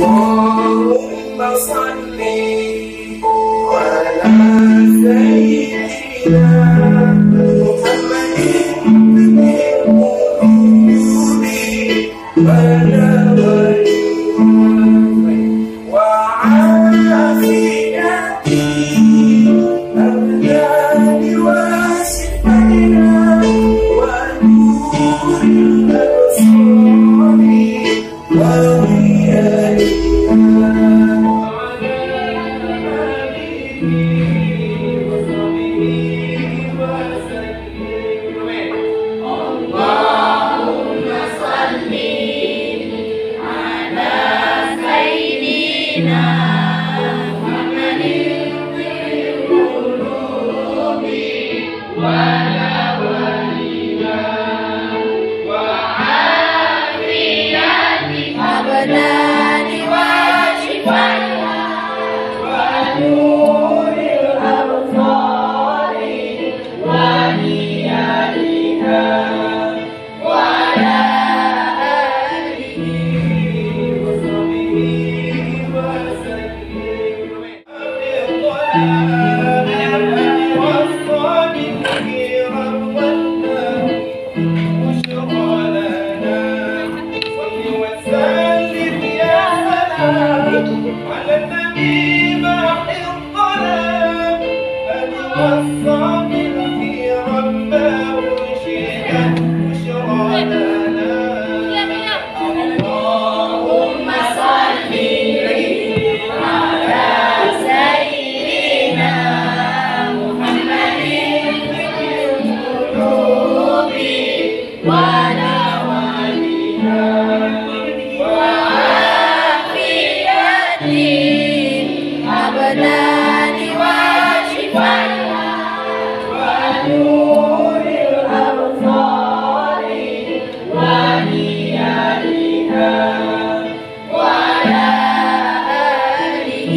اللهم صل على سيدنا محمد القلوب وعافية الأبدان وشفائنا ونور الأبصار على النبي باحي الظلام الصابر في رباه مرشدا بشرى لنا. اللهم صل على سيدنا محمد القلوب ونوالها الأبدان وشفائها ونور الأبصار ونيالها وعلى آله